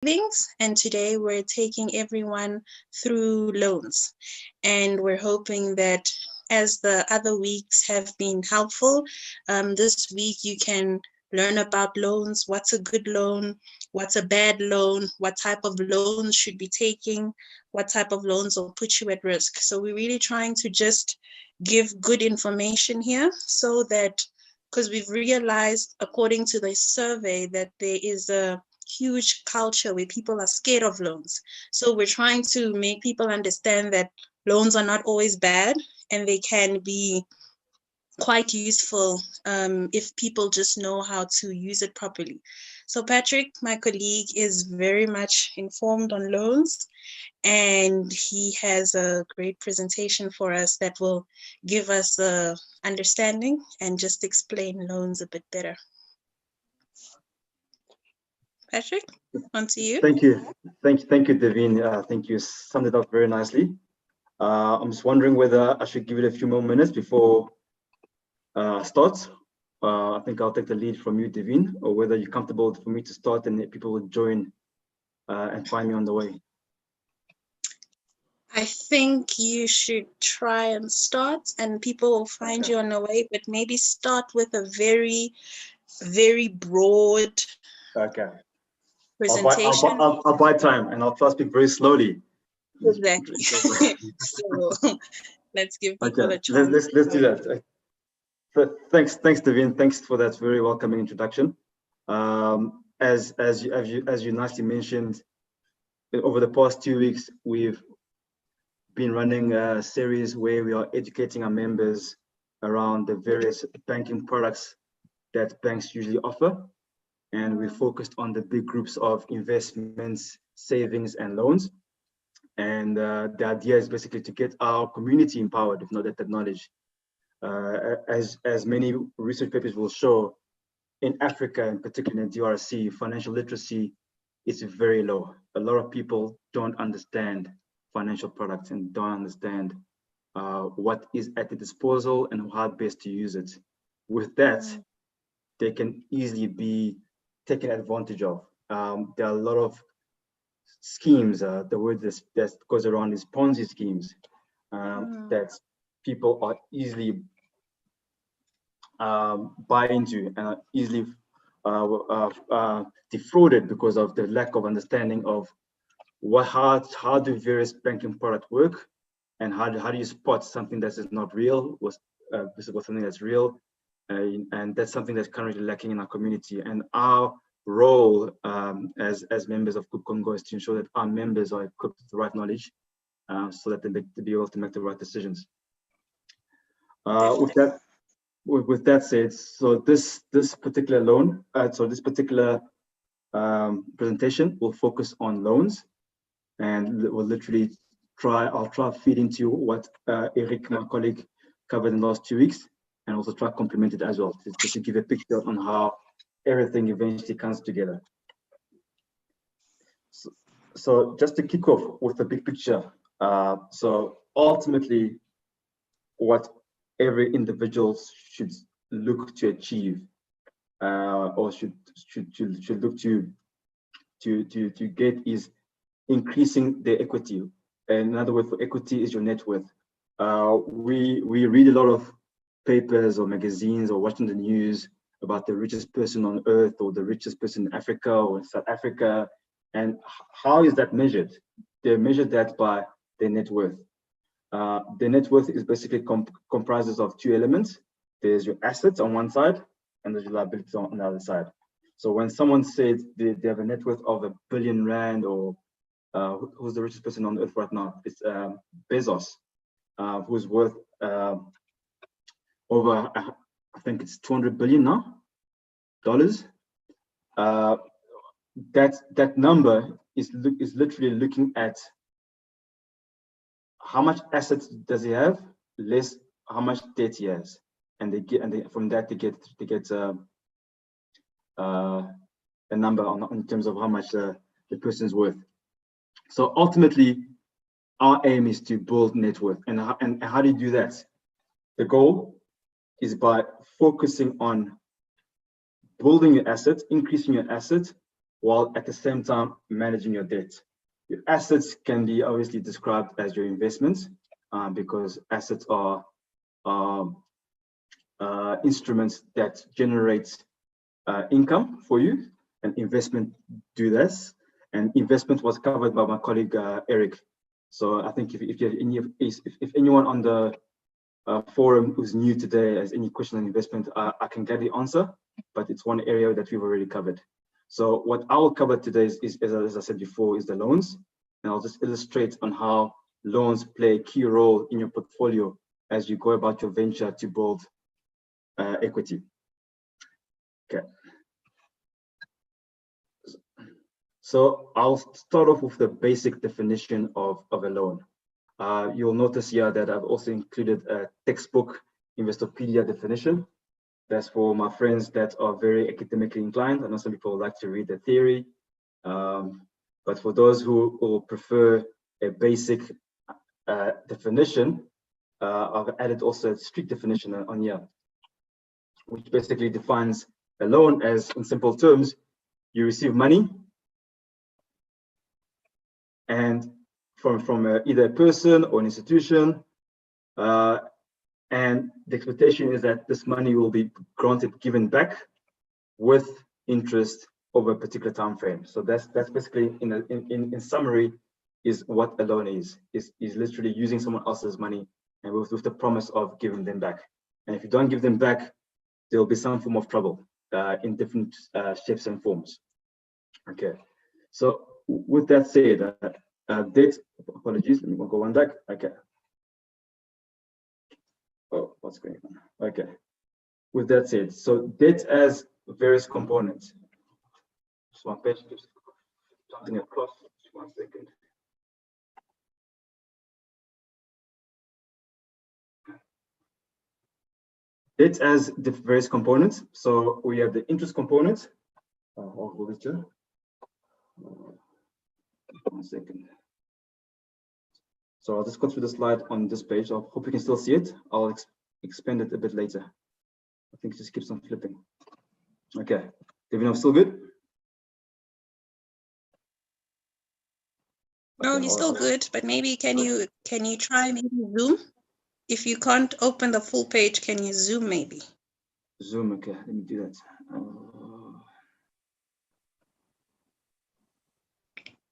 savings, and today we're taking everyone through loans. And we're hoping that as the other weeks have been helpful, this week you can learn about loans, what's a good loan, what's a bad loan, what type of loans should be taking, what type of loans will put you at risk. So we're really trying to just give good information here so that, because we've realized, according to the survey, that there is a huge culture where people are scared of loans. So we're trying to make people understand that loans are not always bad and they can be quite useful if people just know how to use it properly. So Patrick, my colleague, is very much informed on loans, and he has a great presentation for us that will give us a understanding and just explain loans a bit better. Patrick, on to you. Thank you, Devine. Thank you. Summed it up very nicely. I'm just wondering whether I should give it a few more minutes before start. I think I'll take the lead from you, Devine, or whether you're comfortable for me to start and people will join and find me on the way. I think you should try and start, and people will find you on the way, but maybe start with a very, very broad presentation. I'll buy time and I'll try to speak very slowly. Exactly. So let's give people a chance. Let's do that. Thanks, Devine. Thanks for that very welcoming introduction. As you nicely mentioned, over the past 2 weeks, we've been running a series where we are educating our members around the various banking products that banks usually offer. And we focused on the big groups of investments, savings, and loans. And the idea is basically to get our community empowered, if not that knowledge. As many research papers will show, in Africa, and particularly in the DRC, financial literacy is very low. A lot of people don't understand financial products and don't understand what is at the disposal and how best to use it. With that, they can easily be taken advantage of. There are a lot of schemes, the word that goes around is Ponzi schemes, that people are easily buy into and are easily defrauded because of the lack of understanding of how do various banking products work, and how do you spot something that is not real versus something that's real, and that's something that's currently lacking in our community. And our role as members of CoopCongo is to ensure that our members are equipped with the right knowledge so that they be able to make the right decisions. With that said, so this particular presentation will focus on loans, and we'll literally I'll try to feed into what Eric, my colleague, covered in the last 2 weeks, and also try to complement it as well, just to give a picture on how everything eventually comes together. So just to kick off with the big picture, so ultimately what every individual should look to achieve, or should look to get, is increasing their equity. And another word for equity is your net worth. We read a lot of papers or magazines or watching the news about the richest person on earth or the richest person in Africa or in South Africa. And how is that measured? They measure that by their net worth. The net worth is basically comprises of 2 elements. There's your assets on one side and there's your liabilities on the other side. So when someone says they have a net worth of R1 billion, or who's the richest person on earth right now? It's Bezos, who's worth over, I think it's $200 billion now, dollars. That number is literally looking at how much assets does he have, less how much debt he has, and from that they get a number in terms of how much the person's worth. So ultimately, our aim is to build net worth, and how do you do that? The goal is by focusing on building your assets, increasing your assets, while at the same time managing your debt. Your assets can be obviously described as your investments, because assets are instruments that generate income for you, and investment do this. And investment was covered by my colleague Eric. So I think if you have any, if anyone on the forum who's new today has any question on investment, I can gladly answer, but it's one area that we've already covered. So what I will cover today is as I said before, is the loans, and I'll just illustrate on how loans play a key role in your portfolio as you go about your venture to build equity. Okay. So I'll start off with the basic definition of a loan. You'll notice here that I've also included a textbook Investopedia definition. That's for my friends that are very academically inclined. I know some people like to read the theory, but for those who will prefer a basic definition, I've added also a strict definition on here, which basically defines a loan as, in simple terms, you receive money and from either a person or an institution, and the expectation is that this money will be given back with interest over a particular time frame. So that's basically in summary is what a loan is literally using someone else's money and with the promise of giving them back. And if you don't give them back, there'll be some form of trouble in different shapes and forms. Okay, so with that said, debt, apologies, let me go one back. Okay. Oh, what's going on? Okay. With that said, so debt has various components. Just one page, just jumping across. Just 1 second. Debt has the various components. So we have the interest component. I'll hold it here. 1 second. So I'll just go through the slide on this page. I hope you can still see it. I'll expand it a bit later. I think it just keeps on flipping. Okay, Devin, I'm still good? No, Okay, you're still good, but maybe can you try maybe Zoom? If you can't open the full page, can you Zoom maybe? Zoom, okay, let me do that.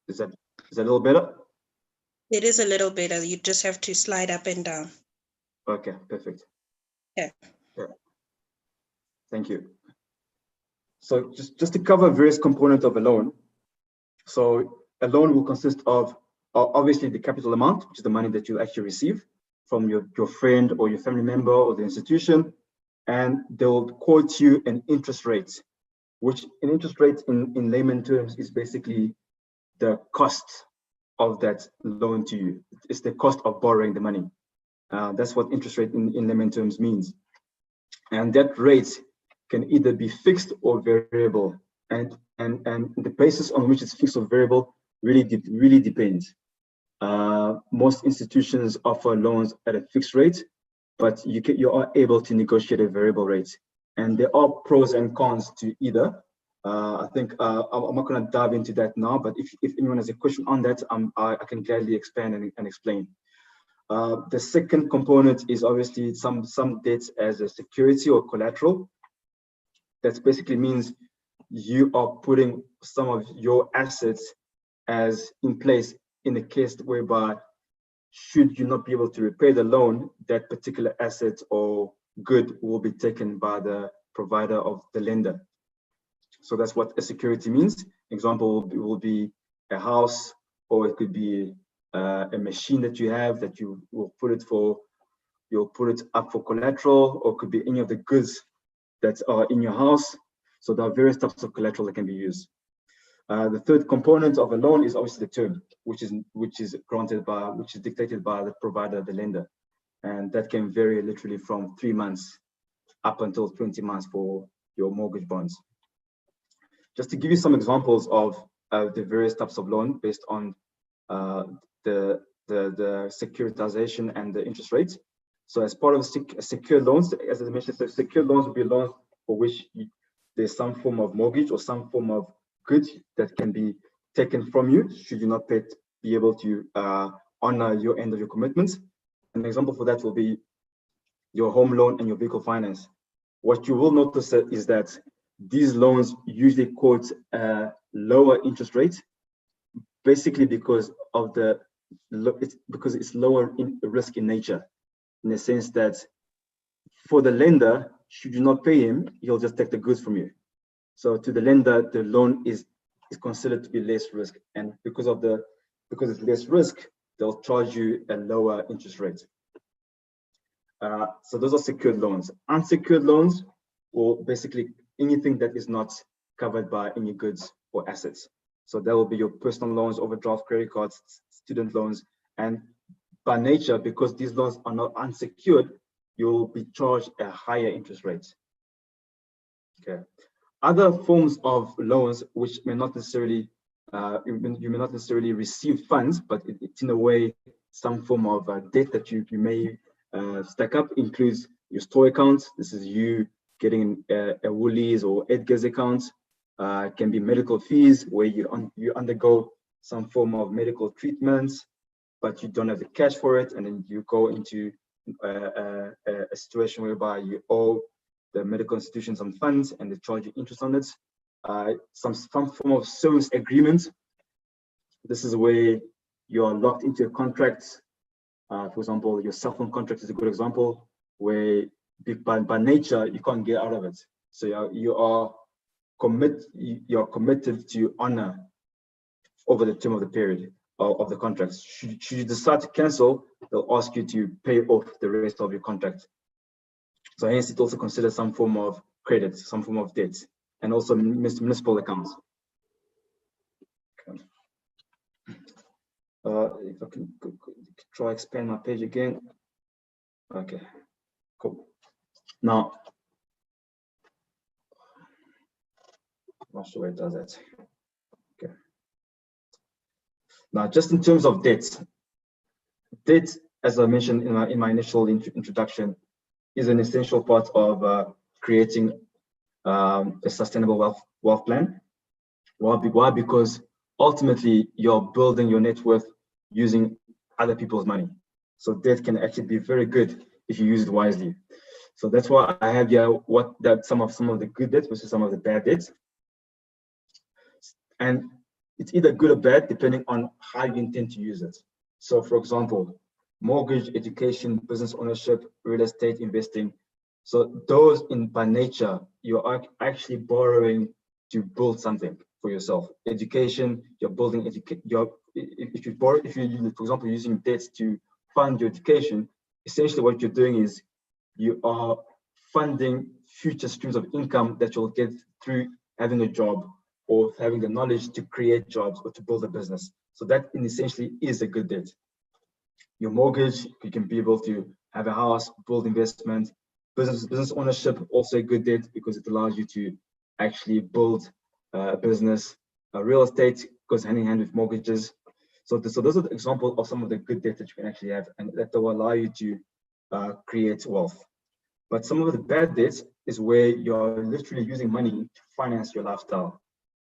Is that a little better? It is a little better. You just have to slide up and down. Okay, perfect. Yeah. Thank you. So just to cover various components of a loan. So a loan will consist of obviously the capital amount, which is the money that you actually receive from your friend or your family member or the institution, and they'll quote you an interest rate, which an interest rate in layman terms is basically the cost of that loan to you. It's the cost of borrowing the money. That's what interest rate in layman terms means. And that rate can either be fixed or variable. And the basis on which it's fixed or variable really depends. Most institutions offer loans at a fixed rate, but you are able to negotiate a variable rate. And there are pros and cons to either. I think I'm not going to dive into that now, but if anyone has a question on that, I can gladly expand and explain. The second component is obviously some debts as a security or collateral. That basically means you are putting some of your assets as in place in a case whereby should you not be able to repay the loan, that particular asset or good will be taken by the provider of the lender. So that's what a security means. Example will be a house, or it could be a machine that you have that you will put it up for collateral, or it could be any of the goods that are in your house. So there are various types of collateral that can be used. The third component of a loan is obviously the term, which is dictated by the provider, the lender, and that can vary literally from 3 months up until 20 months for your mortgage bonds. Just to give you some examples of the various types of loan based on the securitization and the interest rates. So as part of secure loans, as I mentioned, so secure loans will be loans for which there's some form of mortgage or some form of good that can be taken from you should you not be able to honor your end of your commitments. An example for that will be your home loan and your vehicle finance. What you will notice is that these loans usually quote lower interest rates, basically because of it's lower in risk in nature, in the sense that for the lender, should you not pay him, he'll just take the goods from you. So to the lender, the loan is considered to be less risk, and because it's less risk, they'll charge you a lower interest rate. So those are secured loans. Unsecured loans, or basically anything that is not covered by any goods or assets. So that will be your personal loans, overdraft, credit cards, student loans, and by nature, because these loans are not unsecured, you'll be charged a higher interest rate. Okay. Other forms of loans, which may not necessarily you may not necessarily receive funds, but it's in a way some form of debt that you may stack up, includes your store accounts. This is you getting a Woolies or Edgar's account. It can be medical fees where you undergo some form of medical treatments, but you don't have the cash for it, and then you go into a situation whereby you owe the medical institution some funds and they charge you interest on it. Some form of service agreement. This is where you're locked into a contract. For example, your cell phone contract is a good example, where by nature you can't get out of it. So you're committed to honor over the term of the period of the contract. Should you decide to cancel, they'll ask you to pay off the rest of your contract. So hence it also considers some form of credit, some form of debt, and also municipal accounts. Okay. If I can try expand my page again. Okay, cool. Now, I'm not sure where it does that. Okay. Now, just in terms of debt, as I mentioned in my initial introduction, is an essential part of creating a sustainable wealth plan. Why? Because ultimately you're building your net worth using other people's money. So debt can actually be very good if you use it wisely. So that's why I have here some of the good debts versus some of the bad debts. And it's either good or bad depending on how you intend to use it. So for example, mortgage, education, business ownership, real estate investing. So those by nature, you are actually borrowing to build something for yourself. Education, you're building if you for example, using debts to fund your education, essentially what you're doing is you are funding future streams of income that you'll get through having a job or having the knowledge to create jobs or to build a business. So that essentially is a good debt. Your mortgage, you can be able to have a house, build investment. Business ownership, also a good debt because it allows you to actually build a business. Real estate goes hand in hand with mortgages. So those are the examples of some of the good debt that you can actually have, and that will allow you to create wealth. But some of the bad debts is where you're literally using money to finance your lifestyle.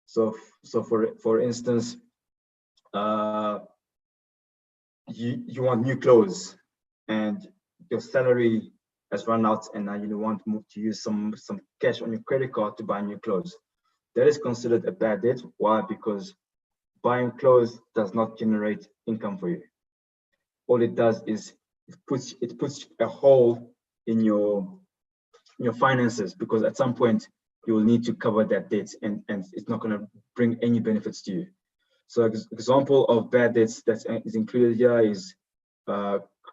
So for instance, you want new clothes and your salary has run out, and now you want to use some cash on your credit card to buy new clothes. That is considered a bad debt. Why? Because buying clothes does not generate income for you. All it does is it puts a hole in your finances, because at some point you will need to cover that debt, and it's not going to bring any benefits to you. So example of bad debts that is included here is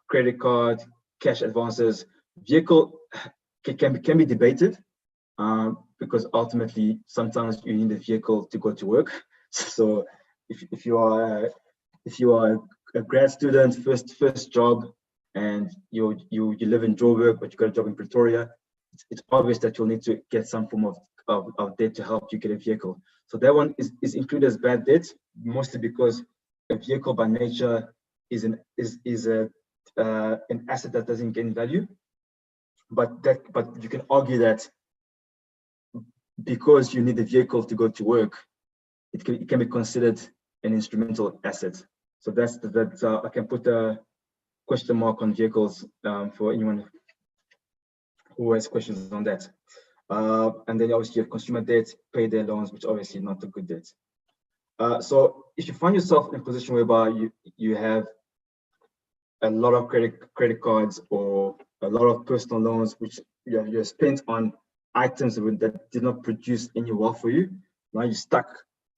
credit card, cash advances. Vehicle can be debated because ultimately sometimes you need a vehicle to go to work. So if you are a grad student, first job, and you live in Joburg but you got a job in Pretoria, it's obvious that you'll need to get some form of debt to help you get a vehicle. So that one is included as bad debt, mostly because a vehicle by nature is an asset that doesn't gain value. But you can argue that because you need a vehicle to go to work, it can be considered an instrumental asset. So that's I can put a question mark on vehicles for anyone who has questions on that. And then obviously you have consumer debt, payday loans, which obviously not a good debt. So if you find yourself in a position whereby you have a lot of credit cards or a lot of personal loans, which you're spent on items that did not produce any wealth for you, now you're stuck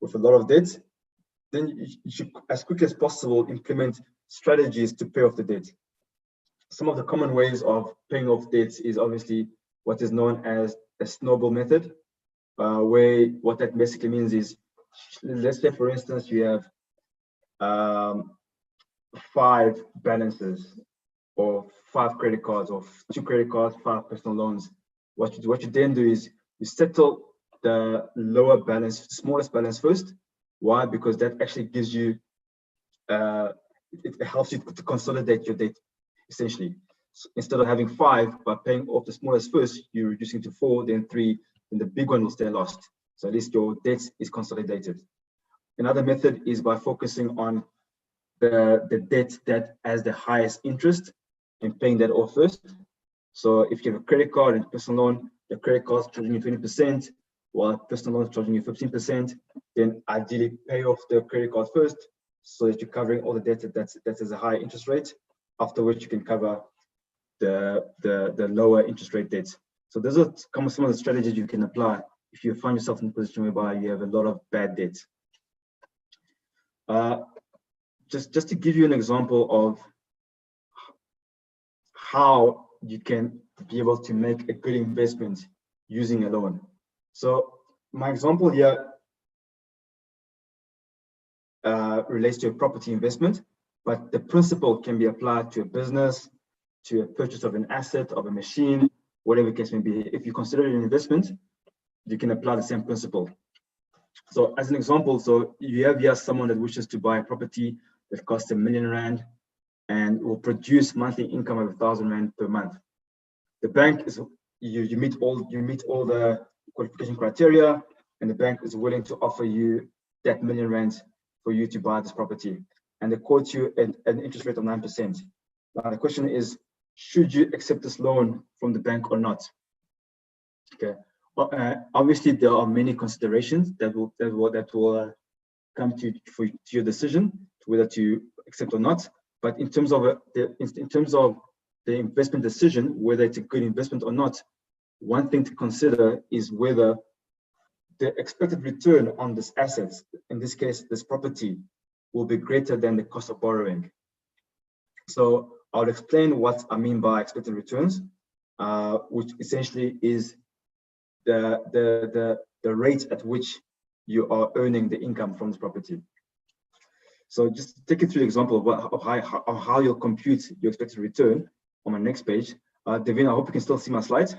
with a lot of debt, then you should, as quickly as possible, implement strategies to pay off the debt. Some of the common ways of paying off debts is obviously what is known as a snowball method, where what that basically means is, let's say for instance you have 5 balances or 5 credit cards or 2 credit cards, 5 personal loans. What you then do is you settle the lower balance, smallest balance first. Why? Because that actually gives you, it helps you to consolidate your debt, essentially. So instead of having 5, by paying off the smallest first, you're reducing to 4, then 3, and the big one will stay lost. So at least your debt is consolidated. Another method is by focusing on the debt that has the highest interest and paying that off first. So if you have a credit card and personal loan, the credit card is charging you 20%, while personal loan is charging you 15%, then ideally pay off the credit card first so that you're covering all the debt that has a high interest rate, after which you can cover the lower interest rate debts. So those are some of the strategies you can apply if you find yourself in a position whereby you have a lot of bad debt. Just to give you an example of how you can be able to make a good investment using a loan. So my example here relates to a property investment, but the principle can be applied to a business, to a purchase of an asset, of a machine, whatever the case may be. If you consider it an investment, you can apply the same principle. So as an example, so you have here someone that wishes to buy a property that costs R1 million and will produce monthly income of R1,000 per month. The bank is, you meet all the qualification criteria, and the bank is willing to offer you that R1 million for you to buy this property, and they quote you an interest rate of 9%. Now the question is, should you accept this loan from the bank or not? Okay. Obviously, there are many considerations that will come to your decision whether to accept or not. But in terms of the investment decision, whether it's a good investment or not, one thing to consider is whether the expected return on this asset, in this case, this property, will be greater than the cost of borrowing. So I'll explain what I mean by expected returns, which essentially is the rate at which you are earning the income from this property. So just to take you through the example of how you'll compute your expected return on my next page. Devin, I hope you can still see my slides.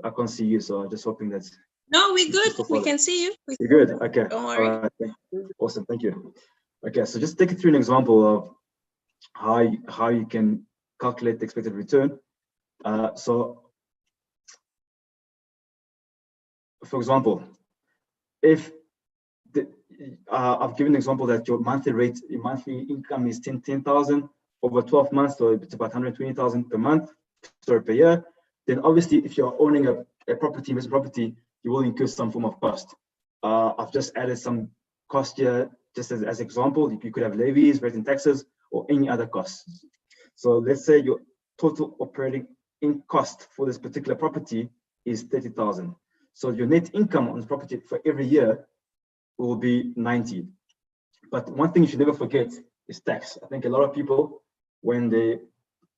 I can't see you, so I'm just hoping that. No, we're good. We can see you. You're good. Okay. Don't worry. All right. Awesome. Thank you. Okay, so just take you through an example of how you can calculate the expected return. So, for example, if I've given an example that your monthly income is 10,000 over 12 months, so it's about 120,000 per month, sorry, per year. Then obviously, if you're owning a investment property, you will incur some form of cost. I've just added some cost here, just as example. You could have levies, rent and taxes, or any other costs. So let's say your total operating cost for this particular property is 30,000. So your net income on this property for every year will be 90. But one thing you should never forget is tax. I think a lot of people, when they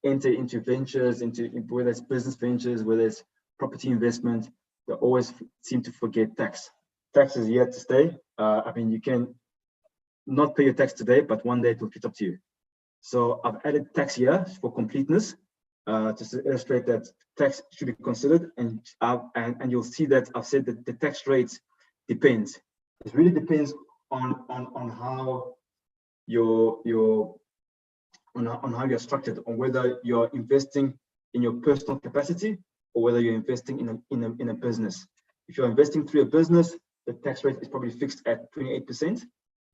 enter into ventures, whether it's business ventures, whether it's property investment, they always seem to forget tax. Tax is here to stay. I mean, you can not pay your tax today, but one day it will catch up to you. So I've added tax here for completeness, to illustrate that tax should be considered, and you'll see that I've said that the tax rate depends. It really depends on how you're structured, on whether you're investing in your personal capacity or whether you're investing in a business. If you're investing through a business, the tax rate is probably fixed at 28%,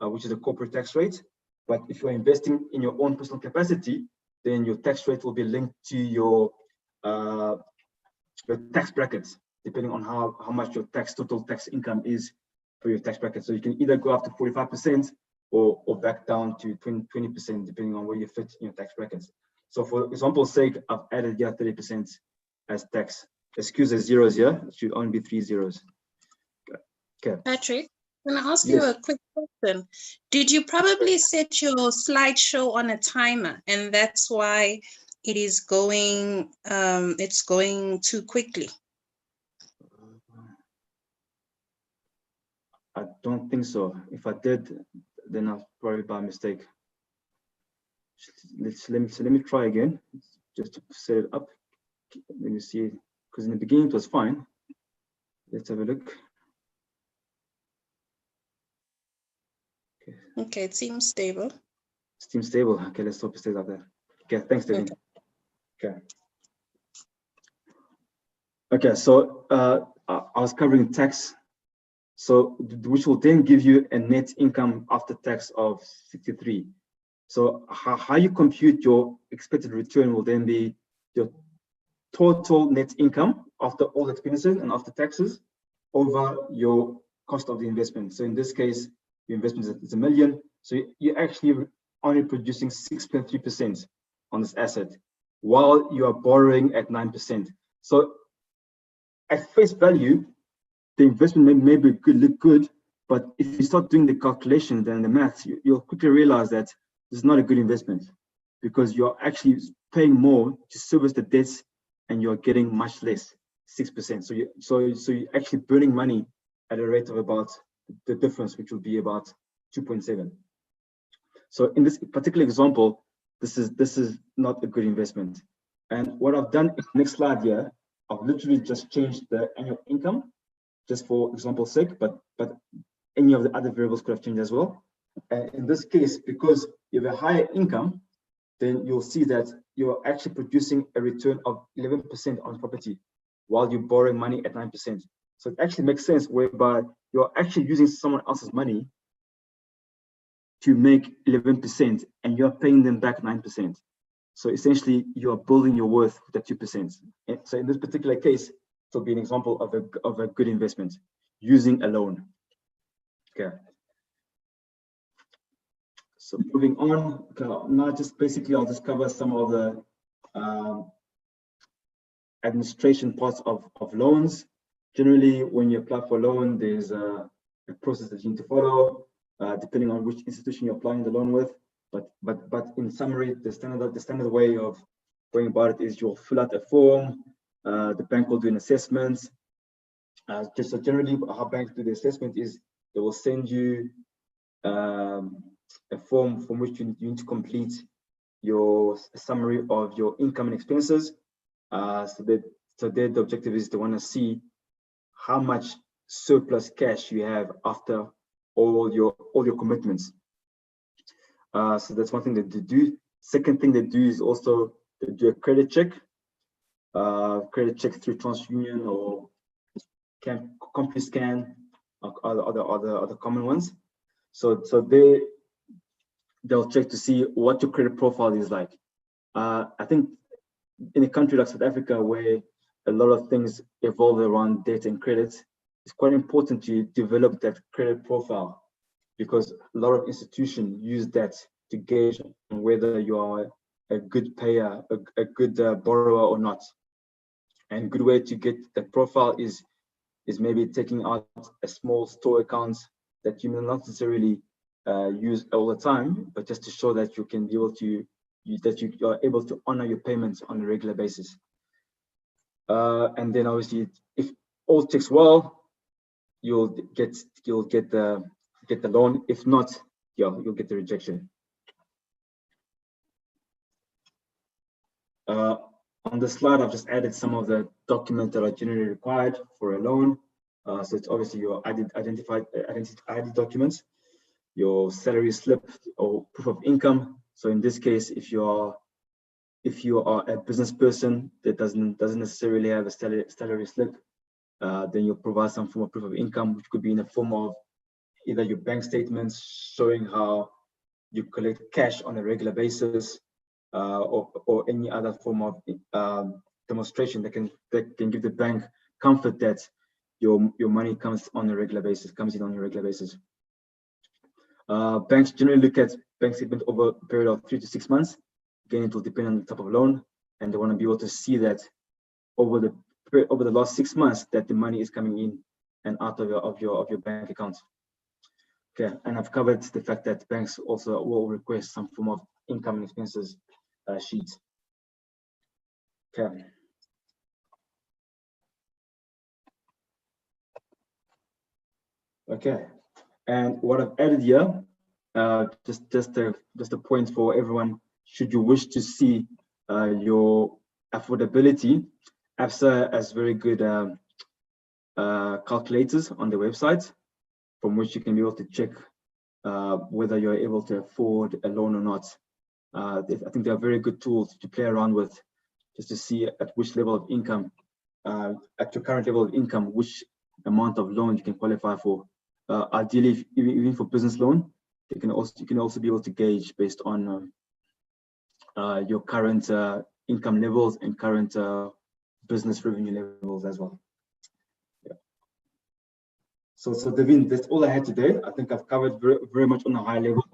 which is a corporate tax rate. But if you're investing in your own personal capacity, then your tax rate will be linked to your tax brackets, depending on how much your total tax income is for your tax bracket. So you can either go up to 45% or back down to 20%, depending on where you fit in your tax brackets. So for example's sake, I've added here 30% as tax. Excuse the zeros here, it should only be 3 zeros. Okay. Patrick, can I ask Yes. you a quick question? Did you probably set your slideshow on a timer, and that's why it is going, it's going too quickly? I don't think so. If I did, then I'll probably by mistake. Let me try again, just to set it up. Let me see, because in the beginning it was fine. Let's have a look. Okay, it seems stable. Seems stable. Okay, let's hope it stays like that. Okay, thanks, Devin. Okay. Okay, so I was covering tax, so which will then give you a net income after tax of 63. So how you compute your expected return will then be your total net income after all expenses and after taxes over your cost of the investment. So in this case, your investment is $1 million. So you're actually only producing 6.3% on this asset while you are borrowing at 9%. So at face value, the investment may be good, look good, but if you start doing the calculations and the maths, you'll quickly realize that this is not a good investment because you're actually paying more to service the debts and you're getting much less, 6%. So you're actually burning money at a rate of about the difference, which will be about 2.7. So in this particular example, this is not a good investment. And what I've done, next slide here, I've literally just changed the annual income, just for example's sake, but any of the other variables could have changed as well. And in this case, because you have a higher income, then you'll see that you're actually producing a return of 11% on property while you're borrowing money at 9%. So it actually makes sense whereby you're actually using someone else's money to make 11% and you're paying them back 9%. So essentially you are building your worth with that 2%. And so in this particular case, it will be an example of a good investment using a loan. Okay. So moving on, now just basically I'll just cover some of the administration parts of loans. Generally, when you apply for a loan, there's a process that you need to follow, depending on which institution you're applying the loan with. But in summary, the standard way of going about it is you'll fill out a form. The bank will do an assessment. Just so generally, how banks do the assessment is they will send you a form from which you need to complete your summary of your income and expenses. So the objective is to want to see how much surplus cash you have after all your commitments. So that's one thing that they do. Second thing they do is also they do a credit check. Credit check through TransUnion or CompuScan, or other common ones. So they'll check to see what your credit profile is like. I think in a country like South Africa, where a lot of things evolve around debt and credit, it's quite important to develop that credit profile because a lot of institutions use that to gauge whether you are a good payer, a good borrower or not. And a good way to get that profile is maybe taking out a small store account that you may not necessarily use all the time, but just to show that you can be able to that you are able to honor your payments on a regular basis. And then obviously, if all checks well, you'll get the loan. If not, you'll get the rejection. On the slide, I've just added some of the documents that are generally required for a loan. So it's obviously your ID documents, your salary slip or proof of income. So in this case, if you are a business person that doesn't necessarily have a salary slip, Then you'll provide some form of proof of income, which could be in the form of either your bank statements showing how you collect cash on a regular basis, or any other form of demonstration that can give the bank comfort that your money comes in on a regular basis. Banks generally look at bank statement over a period of 3 to 6 months. Again, it will depend on the type of loan, and they want to be able to see that over the last 6 months that the money is coming in and out of your bank account. Okay, and I've covered the fact that banks also will request some form of income and expenses sheet. Okay. Okay, and what I've added here, just a point for everyone. Should you wish to see your affordability, ABSA has very good calculators on the website, from which you can be able to check whether you're able to afford a loan or not. I think they are very good tools to play around with, just to see at which level of income, at your current level of income, which amount of loan you can qualify for. Ideally, even for business loan, you can also be able to gauge based on your current income levels and current business revenue levels as well. Yeah. So Devin, that's all I had today. I think I've covered very much on a high level,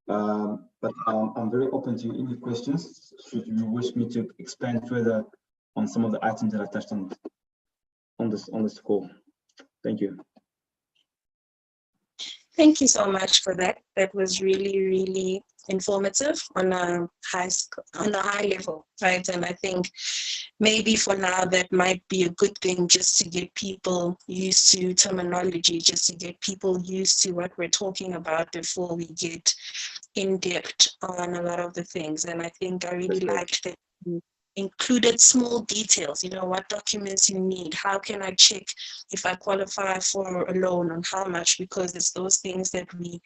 but I'm very open to any questions. Should you wish me to expand further on some of the items that I touched on this call. Thank you. Thank you so much for that. That was really, really informative on a high level, right? And I think maybe for now that might be a good thing, just to get people used to terminology, just to get people used to what we're talking about before we get in depth on a lot of the things. And I think I really liked that you included small details, what documents you need, how can I check if I qualify for a loan, and how much, because it's those things that we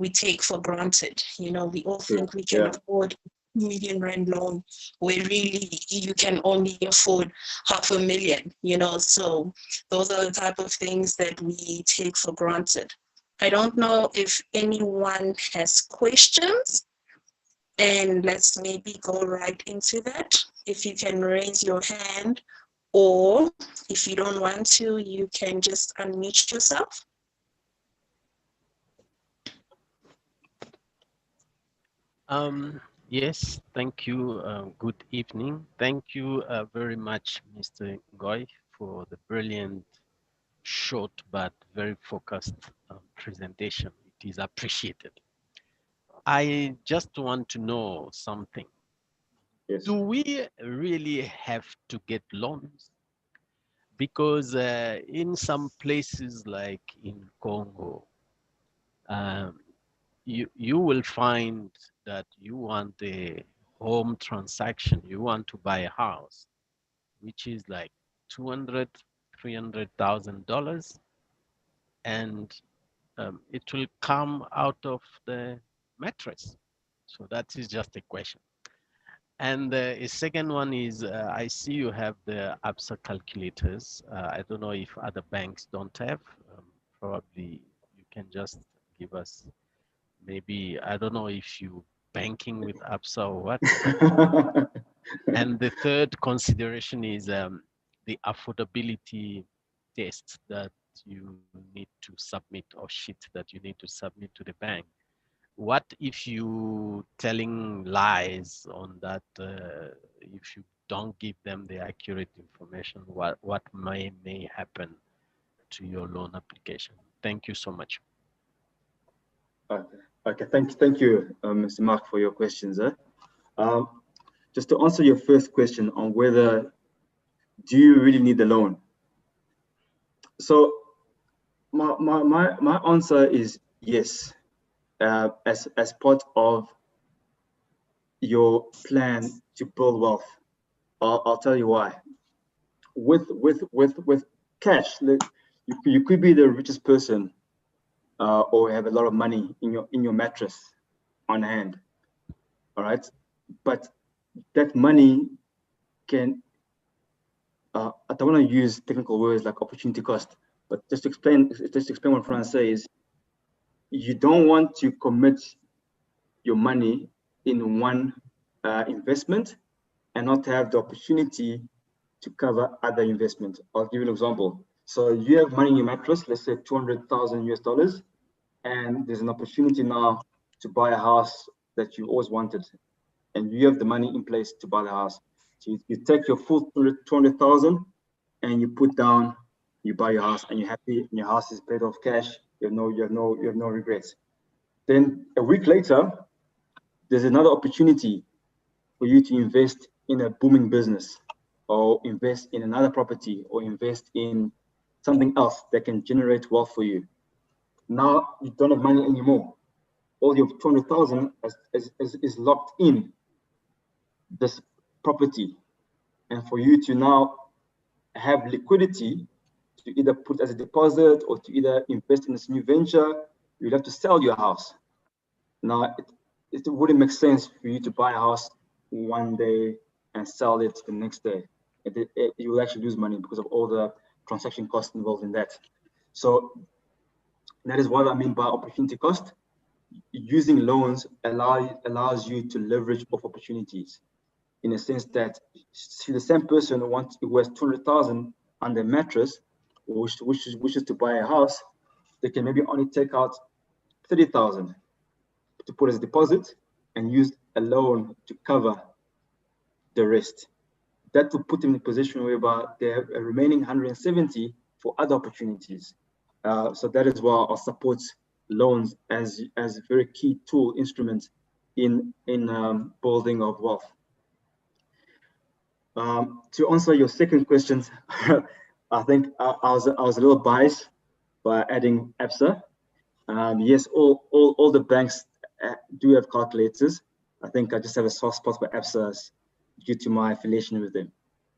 take for granted. We all think we can afford R1 million loan, where really you can only afford $500,000, so those are the type of things that we take for granted. I don't know if anyone has questions, and let's maybe go right into that. If you can raise your hand, or if you don't want to, you can just unmute yourself. Yes, thank you. Good evening. Thank you very much, Mr. Ngoy, for the brilliant, short, but very focused presentation. It is appreciated. I just want to know something. Yes. Do we really have to get loans? Because in some places like in Congo, you will find that you want a home transaction, you want to buy a house, which is like $200,000, $300,000, and it will come out of the mattress. So that is just a question. And a second one is, I see you have the ABSA calculators. I don't know if other banks don't have. Probably you can just give us, maybe, I don't know if you banking with ABSA or what. And the third consideration is the affordability test that you need to submit, or sheet that you need to submit to the bank. What if you telling lies on that? If you don't give them the accurate information, what may happen to your loan application? Thank you so much. Okay. Thank you, Mr. Mark, for your questions. Just to answer your first question on whether do you really need the loan? So my answer is yes. As part of your plan to build wealth, I'll tell you why. With cash, you could be the richest person, or have a lot of money in your mattress on hand. All right, but that money can I don't want to use technical words like opportunity cost, but just to explain what I'm trying to say is, you don't want to commit your money in one investment and not have the opportunity to cover other investments. I'll give you an example. So you have money in your mattress, let's say 200,000 US dollars, and there's an opportunity now to buy a house that you always wanted, and you have the money in place to buy the house. So you take your full 200,000 and you put down, you buy your house, and you're happy, and your house is paid off cash. You have no regrets. Then a week later, there's another opportunity for you to invest in a booming business, or invest in another property, or invest in something else that can generate wealth for you. Now you don't have money anymore. All your 200,000 is locked in this property. And for you to now have liquidity to either put as a deposit or to either invest in this new venture, you'd have to sell your house. Now, it wouldn't make sense for you to buy a house one day and sell it the next day. You will actually lose money because of all the transaction costs involved in that. So that is what I mean by opportunity cost. Using loans allows you to leverage off opportunities, in a sense that the same person who has 200,000 on their mattress, wishes to buy a house, they can maybe only take out 30,000 to put as a deposit and use a loan to cover the rest. That will put them in a position whereby they have a remaining 170 for other opportunities. So that is why I support loans as a very key tool, instrument in building of wealth. To answer your second question, I think I was a little biased by adding ABSA. Yes, all the banks do have calculators. I think I just have a soft spot for ABSA due to my affiliation with them.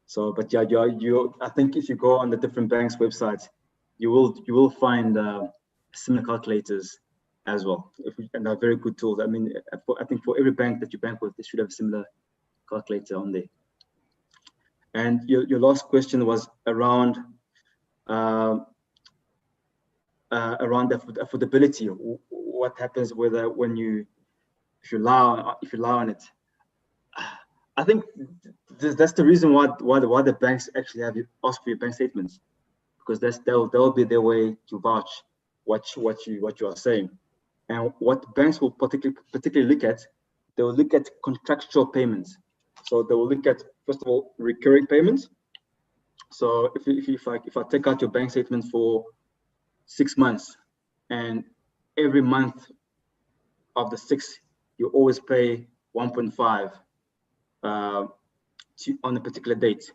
So, but yeah, I think if you go on the different banks' websites, you will find similar calculators as well, and they're very good tools. I mean, I think for every bank that you bank with, they should have a similar calculator on there. And your last question was around around the affordability. What happens if you lie on it? I think that's the reason why the banks actually have you ask for your bank statements, because that'll be their way to vouch what you are saying. And what banks will particularly look at, they will look at contractual payments. So they will look at, first of all, recurring payments. So if I take out your bank statement for 6 months, and every month of the 6, you always pay 1.5 on a particular date,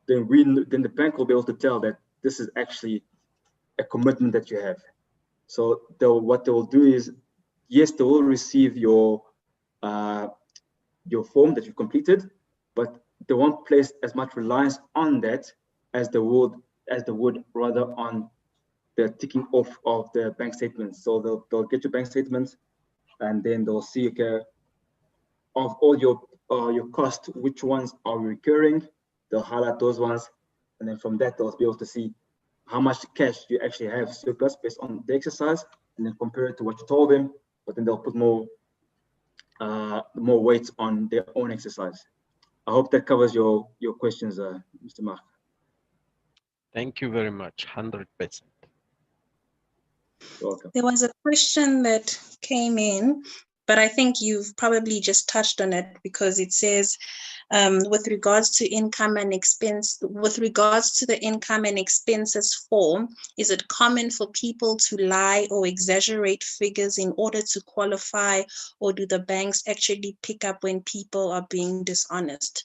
then the bank will be able to tell that this is actually a commitment that you have. So what they will do is, yes, they will receive your form that you completed, but they won't place as much reliance on that as they would rather on the ticking off of the bank statements. So they'll get your bank statements, and then they'll see, okay, of all your costs, which ones are recurring. They'll highlight those ones, and then from that they'll be able to see how much cash you actually have surplus based on the exercise, and then compare it to what you told them. But then they'll put more weight on their own exercise. I hope that covers your questions, Mr. Mark. Thank you very much. 100%. You're welcome. There was a question that came in, but I think you've probably just touched on it, because it says, with regards to income and expense, with regards to the income and expenses form, is it common for people to lie or exaggerate figures in order to qualify, or do the banks actually pick up when people are being dishonest?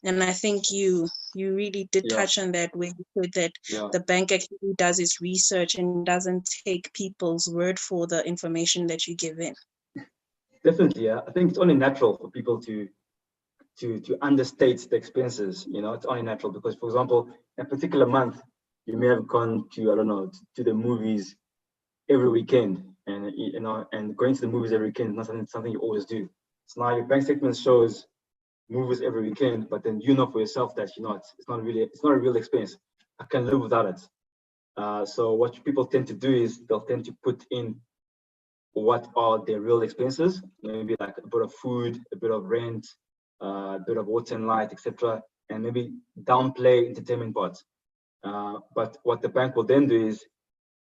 And I think you really did touch on that, where you said that the bank actually does its research and doesn't take people's word for the information that you give in. Definitely, yeah. I think it's only natural for people to understate the expenses. It's only natural because, for example, in a particular month, you may have gone to, I don't know, to the movies every weekend, and and going to the movies every weekend is not something you always do. So now your bank statement shows movies every weekend, but then you know for yourself that it's not a real expense. I can live without it. So what people tend to do is they'll tend to put in what are their real expenses, maybe like a bit of food, a bit of rent, a bit of water and light, etc., and maybe downplay entertainment parts. But what the bank will then do is,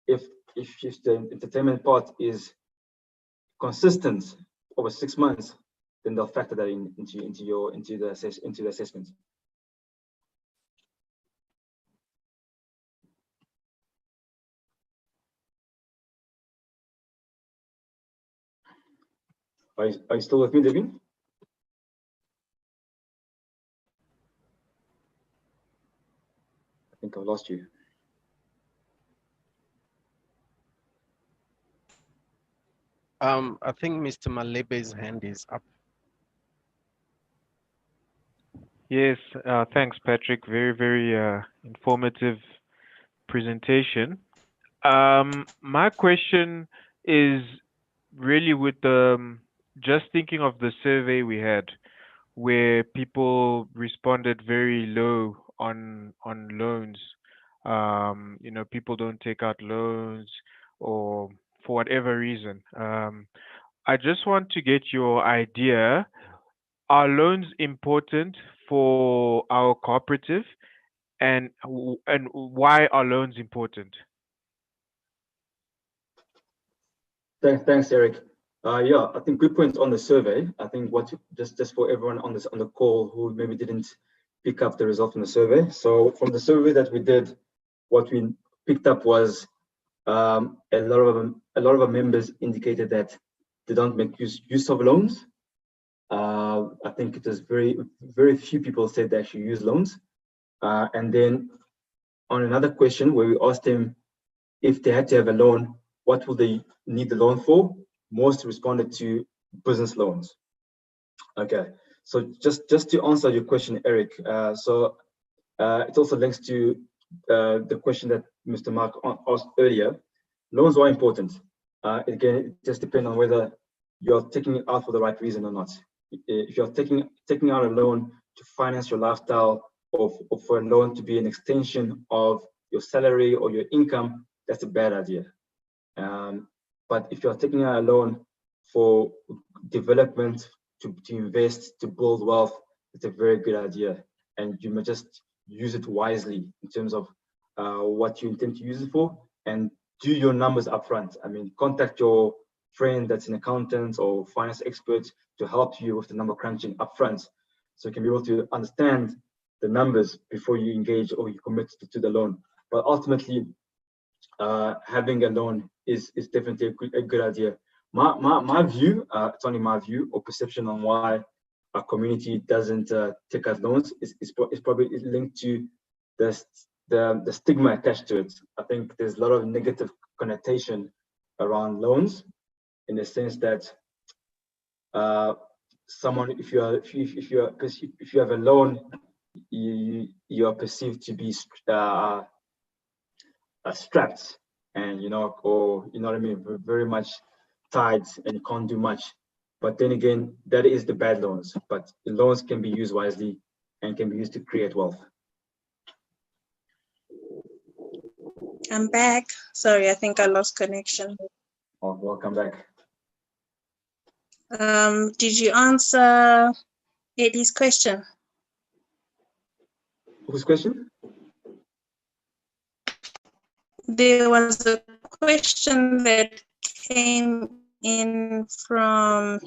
if the entertainment part is consistent over 6 months, then they'll factor that into the assessment. Are you still with me, Devin? I think I've lost you. I think Mr. Malebe's hand is up. Yes, thanks, Patrick. Very, very informative presentation. My question is really with just thinking of the survey we had, where people responded very low on loans. People don't take out loans or for whatever reason. I just want to get your idea. Are loans important for our cooperative, and why are loans important? Thanks, Eric. Yeah, I think good point on the survey. I think just for everyone on the call who maybe didn't pick up the result from the survey. So from the survey that we did, what we picked up was a lot of our members indicated that they don't make use of loans. I think it was very few people said they actually use loans. And then on another question where we asked them if they had to have a loan, what will they need the loan for? Most responded to business loans. Okay, so just to answer your question, Eric, it also links to the question that Mr. Mark asked earlier. Loans are important. Again, it just depends on whether you're taking it out for the right reason or not. If you're taking out a loan to finance your lifestyle, or for a loan to be an extension of your salary or your income, that's a bad idea. But if you're taking out a loan for development, to invest, to build wealth, it's a very good idea. And you may just use it wisely in terms of what you intend to use it for, and do your numbers upfront. I mean, contact your friend that's an accountant or finance expert to help you with the number crunching upfront, so you can be able to understand the numbers before you engage or you commit to the loan. But ultimately, having a loan is definitely a good idea. My view, it's only my view or perception on why our community doesn't take out loans is probably linked to the stigma attached to it. I think there's a lot of negative connotation around loans, in the sense that someone, if you have a loan, you are perceived to be strapped, and or what I mean, very much tied, and you can't do much. But then again, that is the bad loans. But the loans can be used wisely and can be used to create wealth. I'm back. Sorry, I think I lost connection. Oh, welcome back. Did you answer Eddie's question? Whose question? There was a question that came in from...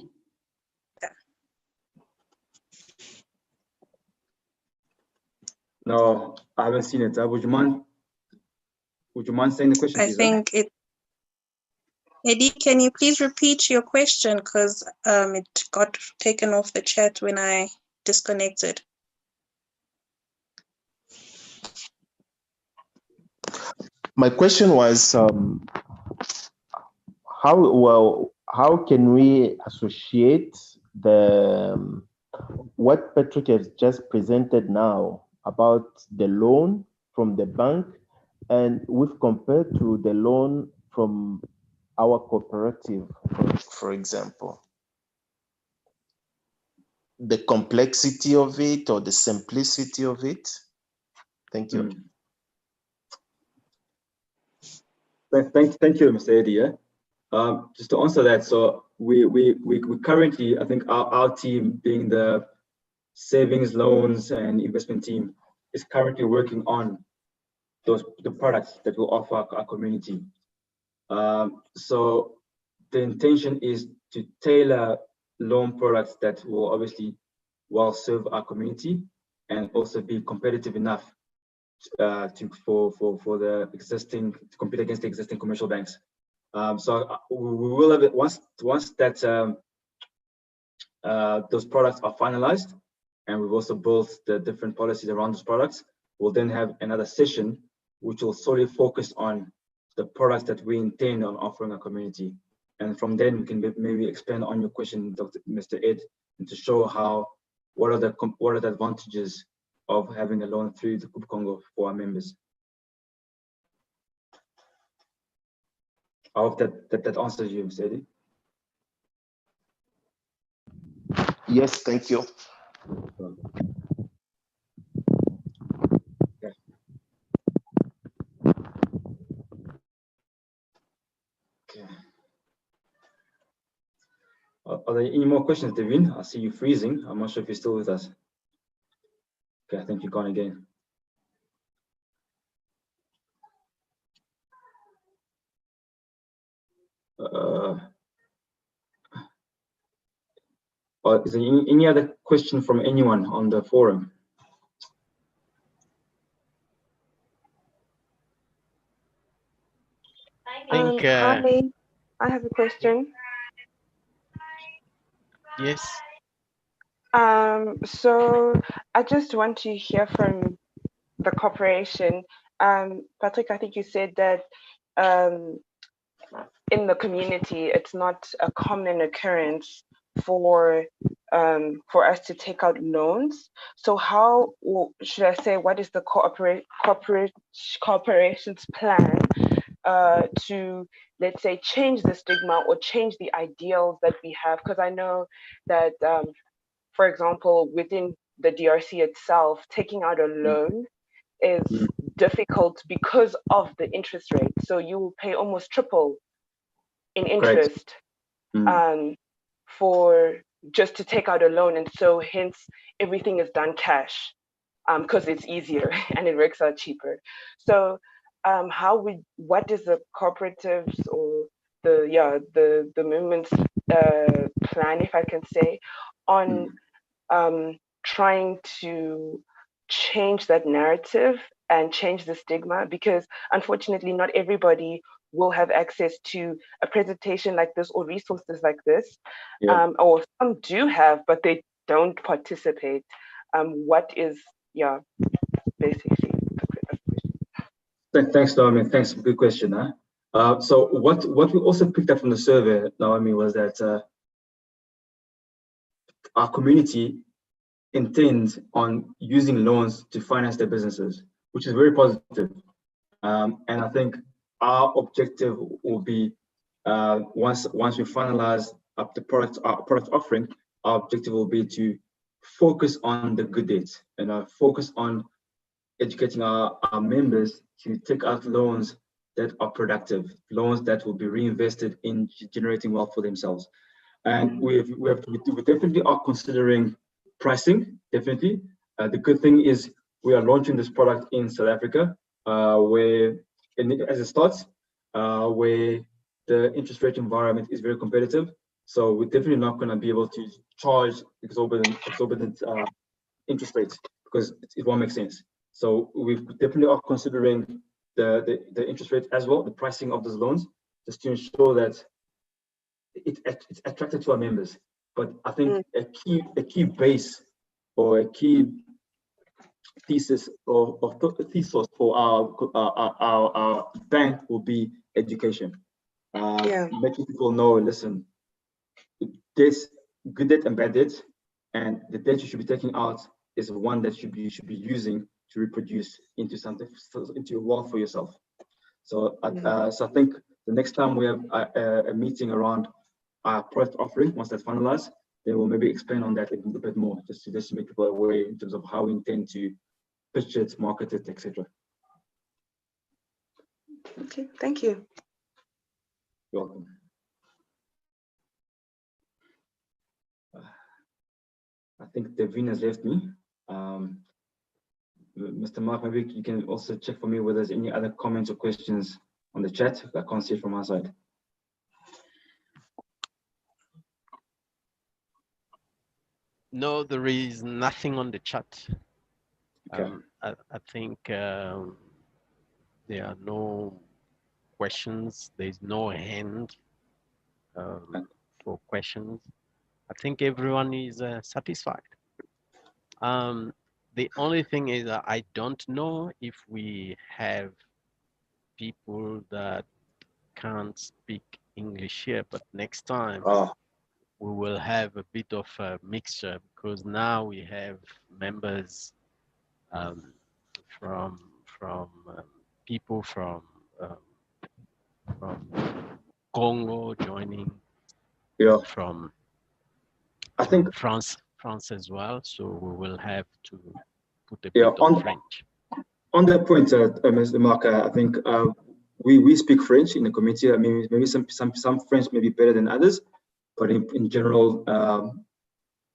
No, I haven't seen it. Would you mind saying the question, I please? think it... Eddie, can you please repeat your question, because it got taken off the chat when I disconnected. My question was, how can we associate what Patrick has just presented now about the loan from the bank, and we've compared to the loan from our cooperative, for example? the complexity of it or the simplicity of it? Thank you. Thank you, Mr. Eddie. Yeah? Just to answer that, so we currently, I think our team, being the savings, loans, and investment team, is currently working on the products that will offer our community. So the intention is to tailor loan products that will obviously well serve our community and also be competitive enough for the existing, to compete against the existing commercial banks. So we will have it once that those products are finalized, and we've also built the different policies around those products. We'll then have another session which will solely focus on the products that we intend on offering our community. And from then we can maybe expand on your question, Mr. Ed, and to show what are the advantages of having a loan through the CoopCongo for our members. I hope that answers you, Mr. Eddie. Yes, thank you. Okay. Are there any more questions, Devin? I see you freezing. I'm not sure if you're still with us. Okay, I think you're gone again. Is there any other question from anyone on the forum? Hi, I have a question. Yes. So I just want to hear from the corporation. Patrick, I think you said that in the community, it's not a common occurrence for us to take out loans. So how, or should I say, what is the corporation's plan to, let's say, change the stigma or change the ideals that we have? Because I know that, for example, within the DRC itself, taking out a loan is difficult because of the interest rate. So you will pay almost triple in interest for just to take out a loan. And so hence everything is done cash because it's easier and it works out cheaper. So what is the cooperatives or the movement's plan, if I can say, on trying to change that narrative and change the stigma? Because unfortunately not everybody will have access to a presentation like this or resources like this, or some do have, but they don't participate. What is, basically. Thanks, Naomi. Thanks, good question. So what we also picked up from the survey, Naomi, was that our community intends on using loans to finance their businesses, which is very positive. And I think our objective will be once we finalize up our product offering, our objective will be to focus on the good deeds and focus on educating our members to take out loans that are productive, loans that will be reinvested in generating wealth for themselves. And we definitely are considering pricing, definitely. The good thing is we are launching this product in South Africa, as it starts, where the interest rate environment is very competitive. So we're definitely not going to be able to charge exorbitant interest rates because it won't make sense. So we definitely are considering the interest rate as well, the pricing of those loans, just to ensure that it's attractive to our members. But I think a key base or a key thesis or thesis for our bank will be education. Making people know, listen, this good debt and bad debt, and the debt you should be taking out is one that you should be using to reproduce into something, into a wealth for yourself. So, so I think the next time we have a meeting around our product offering, once that's finalized, they will maybe explain on that a little bit more, just to make people aware in terms of how we intend to pitch it, market it, etc. Okay, thank you. You're welcome. I think Devin has left me. Mr. Mark, maybe you can also check for me whether there's any other comments or questions on the chat. I can't see it from our side. No, there is nothing on the chat. Okay. I think there are no questions. There's no hand for questions. I think everyone is satisfied. The only thing is that I don't know if we have people that can't speak English here, but next time we will have a bit of a mixture, because now we have members from people from Congo joining, from I think France as well. So we will have to put a bit of French. On that point, Mr. Mark, I think we speak French in the community. I mean, maybe some French may be better than others, but in general,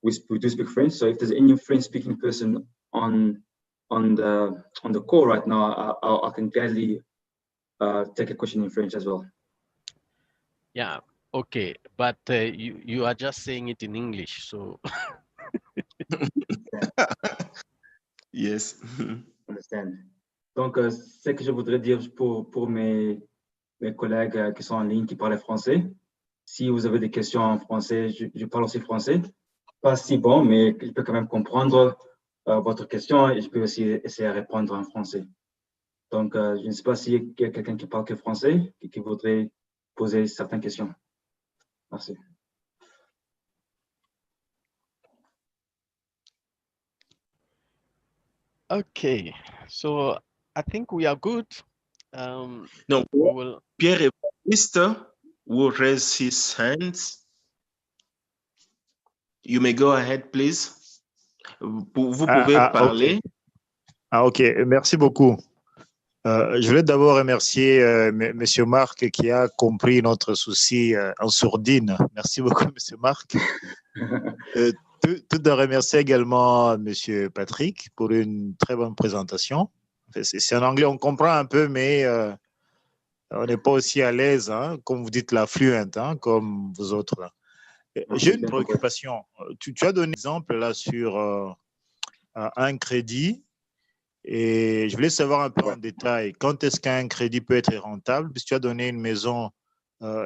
we do speak French. So if there's any French-speaking person on the call right now, I can gladly take a question in French as well. Yeah. Okay, but you are just saying it in English, so. Yes. Understand. Donc, ce que je voudrais dire pour mes collègues qui sont en ligne, qui parlent français, si vous avez des questions en français, je parle aussi français. Pas si bon, mais je peux quand même comprendre votre question et je peux aussi essayer de répondre en français. Donc, je ne sais pas s'il y a quelqu'un qui parle que français et qui voudrait poser certaines questions. Merci. Okay, so I think we are good. No, will... Pierre Evariste will raise his hands. You may go ahead, please. Vous pouvez parler. Okay. Ok, merci beaucoup. Je voulais d'abord remercier Monsieur Marc qui a compris notre souci en sourdine. Merci beaucoup, Monsieur Marc. Tout en remercier également Monsieur Patrick pour une très bonne présentation. C'est en anglais, on comprend un peu, mais on n'est pas aussi à l'aise, hein, comme vous dites, la fluente, hein, comme vous autres. Là. J'ai une préoccupation. Tu as donné un exemple là sur un crédit. Et je voulais savoir un peu en détail, quand est-ce qu'un crédit peut être rentable? Puisque tu as donné une maison,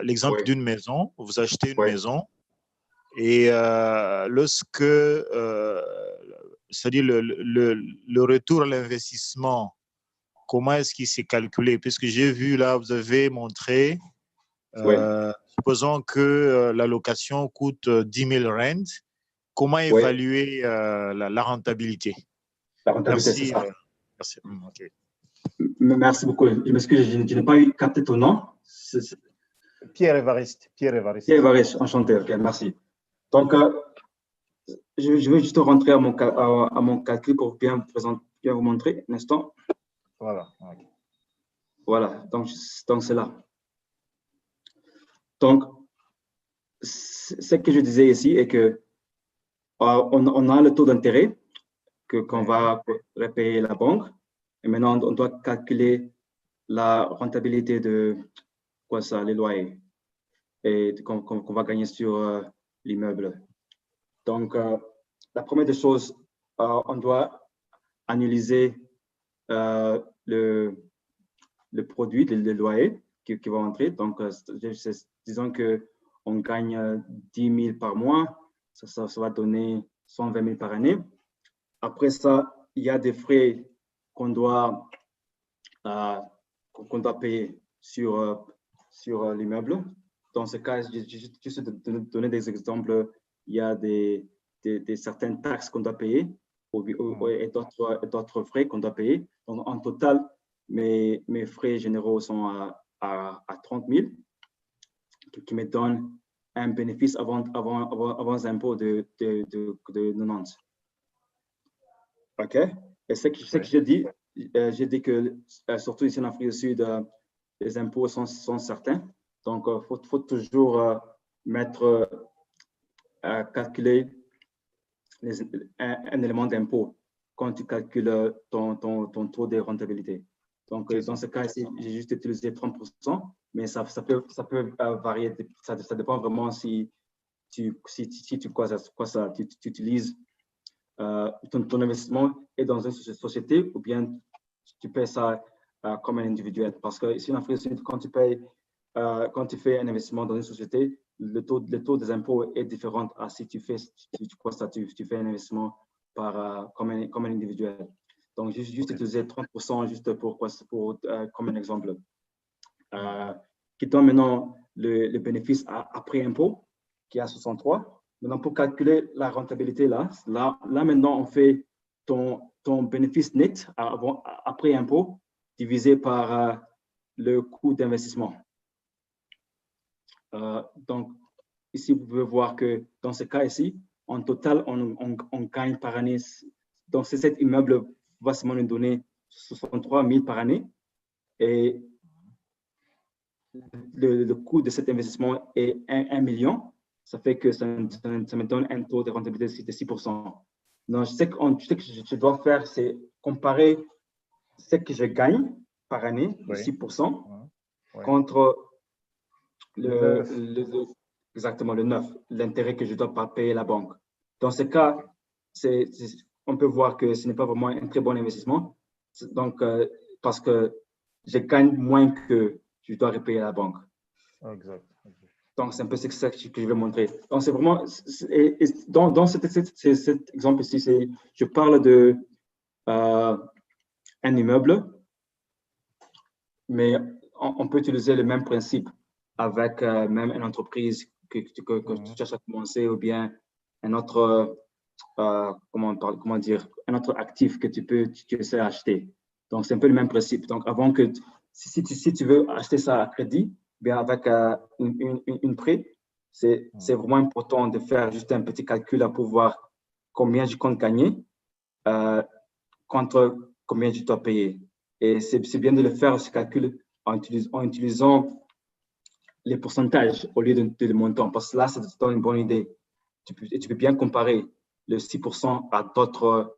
l'exemple d'une maison, vous achetez une maison, et lorsque, c'est-à-dire le retour à l'investissement, comment est-ce qu'il s'est calculé? Puisque j'ai vu là, vous avez montré, supposons que la location coûte 10 000 rand, comment évaluer la rentabilité? La rentabilité, c'est ça. Merci. Okay. Merci beaucoup. Je m'excuse, je n'ai pas eu capté ton nom. Pierre Evariste. Pierre Evariste, enchanté. Ok, merci. Donc, je vais juste rentrer à mon calcul pour bien vous montrer un instant. Voilà. Okay. Voilà, donc c'est là. Donc, ce que je disais ici est que on a le taux d'intérêt qu'on va repayer la banque. Et maintenant, on doit calculer la rentabilité de les loyers et qu'on va gagner sur l'immeuble. Donc, la première des choses, on doit analyser le produit, le loyer qui va entrer. Donc, disons qu'on gagne 10 000 par mois, ça va donner 120 000 par année. Après ça, il y a des frais qu'on doit payer sur l'immeuble. Dans ce cas, juste de donner des exemples, il y a certaines taxes qu'on doit payer et d'autres frais qu'on doit payer. Donc, en total, mes frais généraux sont à 30 000, qui me donnent un bénéfice avant les impôts de 90. OK? Et ce que j'ai dit que, surtout ici en Afrique du Sud, les impôts sont certains. Donc, il faut toujours calculer un élément d'impôt quand tu calcules ton taux de rentabilité. Donc, dans ce cas-ci, j'ai juste utilisé 30%, mais ça peut varier. Ça dépend vraiment si tu utilises ton investissement est dans une société ou bien tu payes ça comme un individuel. Parce que ici en Afrique du Sud, quand tu fais un investissement dans une société, le taux des impôts est différent à si tu fais un investissement comme un individuel. Donc, juste utiliser 30% juste comme un exemple. Qui donne maintenant le bénéfice après impôt, qui est à 63. Maintenant, pour calculer la rentabilité, là maintenant, on fait ton bénéfice net après impôt divisé par le coût d'investissement. Donc, ici, vous pouvez voir que dans ce cas ici, en total, on gagne par année. Donc, cet immeuble va seulement nous donner 63 000 par année. Et le coût de cet investissement est 1 million. Ça fait que ça me donne un taux de rentabilité de 6%. Donc, ce que je dois faire, c'est comparer ce que je gagne par année, de 6%, contre exactement le 9, l'intérêt que je dois pas payer la banque. Dans ce cas, on peut voir que ce n'est pas vraiment un très bon investissement. Donc, parce que je gagne moins que je dois repayer la banque. Exact. Donc, c'est un peu ça que je vais montrer. Donc, c'est vraiment, dans cet exemple ici, je parle de un immeuble, mais on peut utiliser le même principe avec même une entreprise que tu cherches à commencer ou bien un autre, comment dire, un autre actif que tu essaies d'acheter. Donc, c'est un peu le même principe. Donc, avant que, si tu veux acheter ça à crédit, bien avec une prêt, c'est vraiment important de faire juste un petit calcul pour voir combien je compte gagner contre combien je dois payer. Et c'est bien de le faire, ce calcul, en utilisant les pourcentages au lieu de le montant, parce que là, ça te donne une bonne idée. Tu peux bien comparer le 6% à d'autres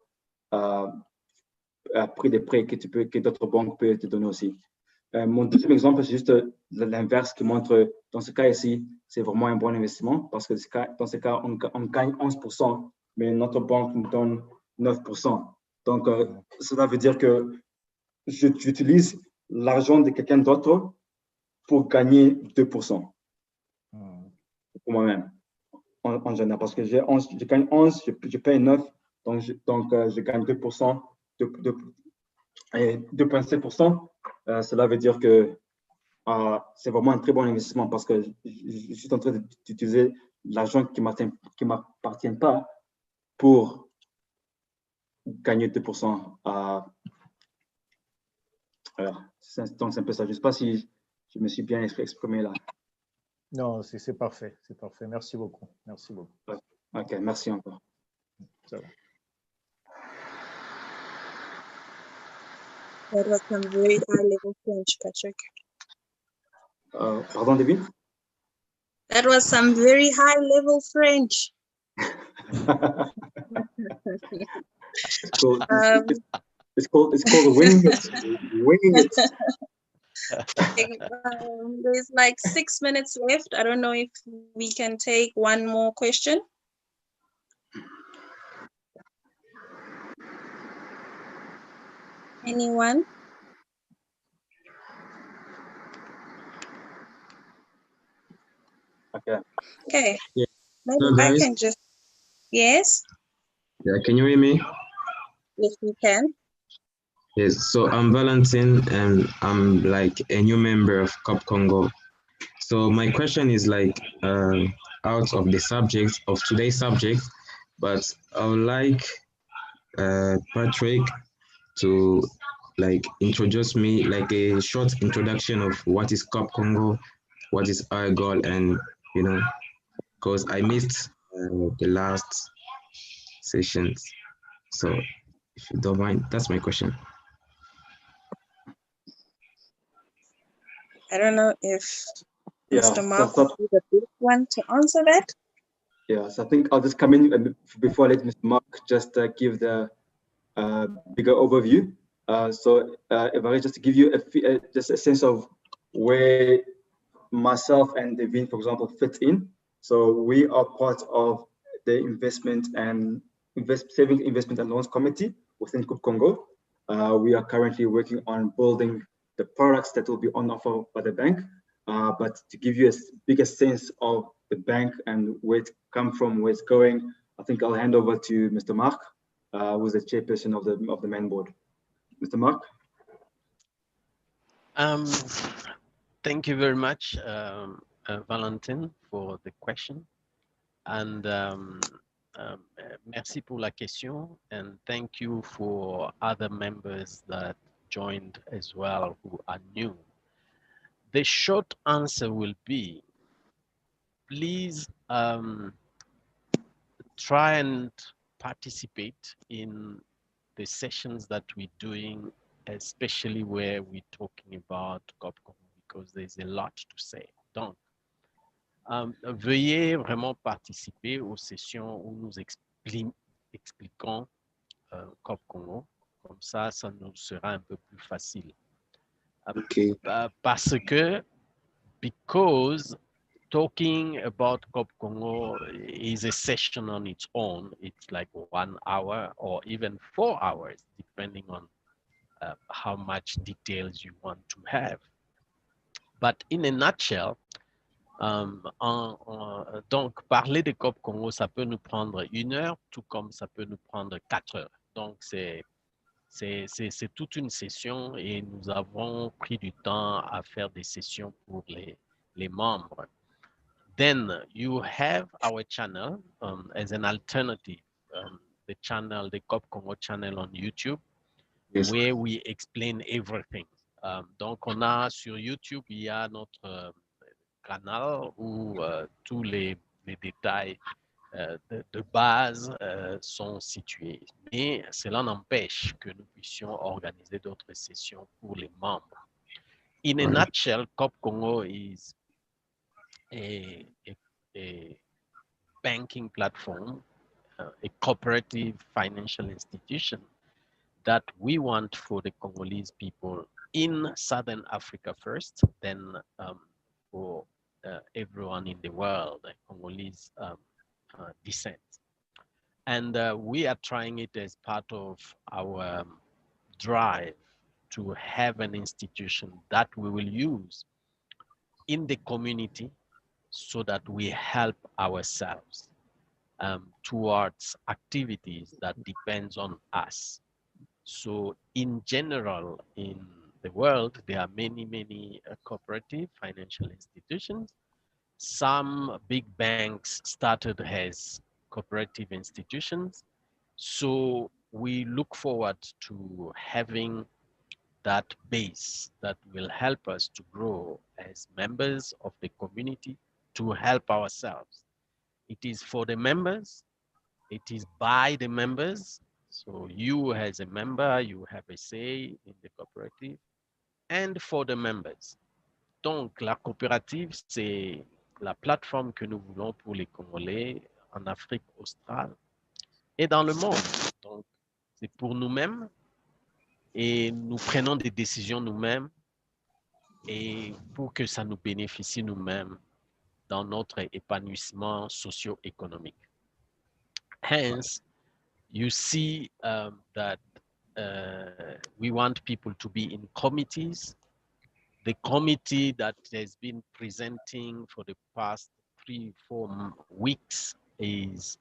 prix de prêts que d'autres banques peuvent te donner aussi. Mon deuxième exemple, c'est juste l'inverse qui montre, dans ce cas ici, c'est vraiment un bon investissement parce que dans ce cas, on gagne 11%, mais notre banque nous donne 9%. Donc, cela veut dire que j'utilise l'argent de quelqu'un d'autre pour gagner 2% pour moi-même, en général, parce que je gagne 11, je paye 9, donc je gagne 2%, et 2,5%. Cela veut dire que c'est vraiment un très bon investissement parce que je suis en train d'utiliser l'argent qui ne m'appartient pas pour gagner 2%. Donc, c'est un peu ça. Je ne sais pas si je me suis bien exprimé là. Non, c'est parfait. C'est parfait. Merci beaucoup. Merci beaucoup. OK, merci encore. Ça va. That was some very high level French, Patrick. Pardon, David? That was some very high level French. It's called winging it. Winging it. There's like 6 minutes left. I don't know if we can take one more question. Anyone? Okay. Okay. Yeah. Maybe Hello, I guys. can just. Yes. Yeah, can you hear me? Yes, we can. Yes, so I'm Valentin and I'm like a new member of CoopCongo. So my question is like out of the subject of today's subject, but I would like Patrick to like introduce me like a short introduction of what is CoopCongo, what is our goal, and you know, because I missed the last sessions. So if you don't mind, that's my question. I don't know if Yeah, Mr. Mark would be the best one to answer that. Yes, I think I'll just come in before I let Mr. Mark just give the bigger overview. If I just to give you just a sense of where myself and Devin, for example, fit in. So we are part of the savings, investment and loans committee within CoopCongo. We are currently working on building the products that will be on offer by the bank. But to give you a bigger sense of the bank and where it come from, where it's going, I think I'll hand over to Mr. Mark, who's the chairperson of the main board. Mr. Mark. Thank you very much, Valentin, for the question. And merci pour la question. And thank you for other members that joined as well who are new. The short answer will be, please try and participate in the sessions that we're doing, especially where we're talking about CoopCongo, because there's a lot to say. Donc, veuillez vraiment participer aux sessions où nous expliquons CoopCongo. Comme ça nous sera un peu plus facile. Okay. Parce que, because talking about CoopCongo is a session on its own. It's like 1 hour or even 4 hours, depending on how much details you want to have. But in a nutshell, donc parler de CoopCongo, ça peut nous prendre 1 heure, tout comme ça peut nous prendre 4 heures. Donc c'est toute une session et nous avons pris du temps à faire des sessions pour les membres. Then you have our channel as an alternative, the channel, the CoopCongo channel on YouTube, yes, where we explain everything. Donc on a sur YouTube, il y a notre canal où tous les détails de base sont situés. Mais cela n'empêche que nous puissions organiser d'autres sessions pour les membres. In a nutshell, CoopCongo is a banking platform, a cooperative financial institution that we want for the Congolese people in Southern Africa first, then for everyone in the world, Congolese descent. And we are trying it as part of our drive to have an institution that we will use in the community so that we help ourselves towards activities that depends on us. So in general, in the world, there are many cooperative financial institutions. Some big banks started as cooperative institutions. So we look forward to having that base that will help us to grow as members of the community to help ourselves. It is for the members, it is by the members. So you as a member, you have a say in the cooperative, and for the members. Donc la coopérative, c'est la plateforme que nous voulons pour les Congolais en Afrique australe et dans le monde. Donc c'est pour nous-mêmes et nous prenons des décisions nous-mêmes et pour que ça nous bénéficie nous-mêmes dans notre épanouissement socio-économique. Hence, you see that we want people to be in committees. The committee that has been presenting for the past 3-4 weeks is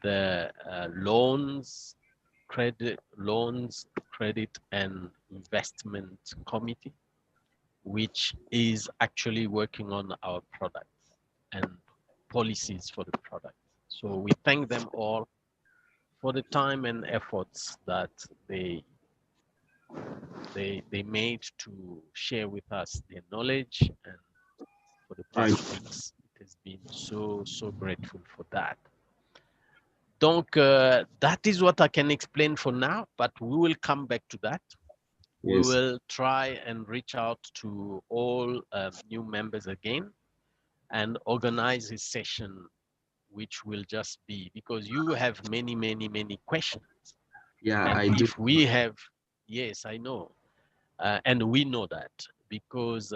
the loans, credit and investment committee, which is actually working on our products and policies for the product. So we thank them all for the time and efforts that they made to share with us their knowledge, and for the past weeks it has been so grateful for that. Donc, that is what I can explain for now, but we will come back to that. We Yes. will try and reach out to all new members again and organize a session which will just be, because you have many questions. Yeah, And I do. if we have, yes, I know. And we know that, because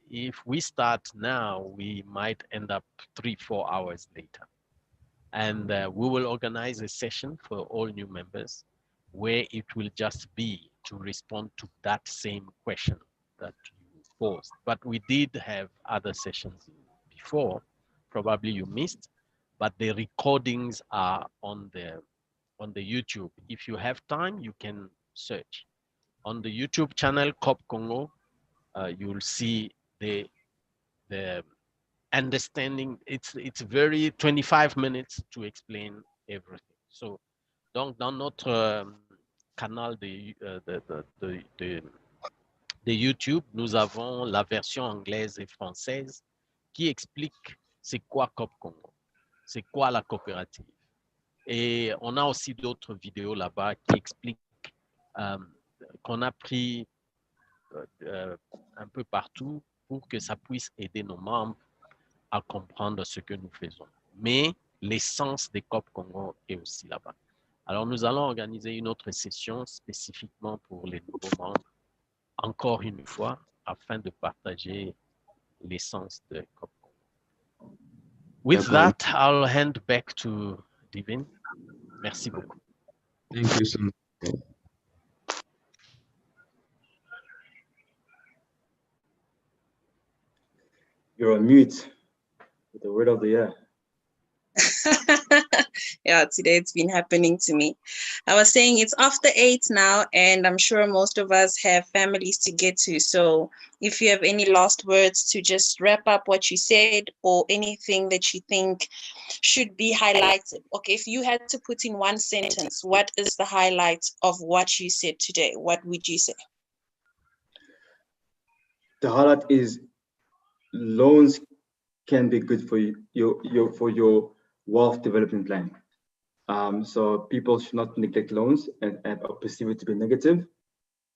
if we start now, we might end up 3-4 hours later. And we will organize a session for all new members where it will just be to respond to that same question that you posed. But we did have other sessions before, probably you missed, but the recordings are on the YouTube. If you have time, you can search. On the YouTube channel, CoopCongo, you'll see the understanding. It's very 25 minutes to explain everything. So, donc dans notre canal de YouTube, nous avons la version anglaise et française qui explique c'est quoi CoopCongo, c'est quoi la coopérative. Et on a aussi d'autres vidéos là-bas qui expliquent qu'on a pris un peu partout pour que ça puisse aider nos membres à comprendre ce que nous faisons. Mais l'essence des CoopCongo est aussi là-bas. Alors, nous allons organiser une autre session spécifiquement pour les nouveaux membres, encore une fois, afin de partager l'essence de CoopCongo. With that, I'll hand back to Divine. Merci beaucoup. Thank you so much. You're on mute with the word of the year. Yeah, today it's been happening to me. I was saying it's after 8 now, and I'm sure most of us have families to get to. So if you have any last words to just wrap up what you said, or anything that you think should be highlighted. Okay, if you had to put in one sentence, what is the highlight of what you said today? What would you say? The highlight is loans can be good for your wealth development plan. So people should not neglect loans and perceive it to be negative.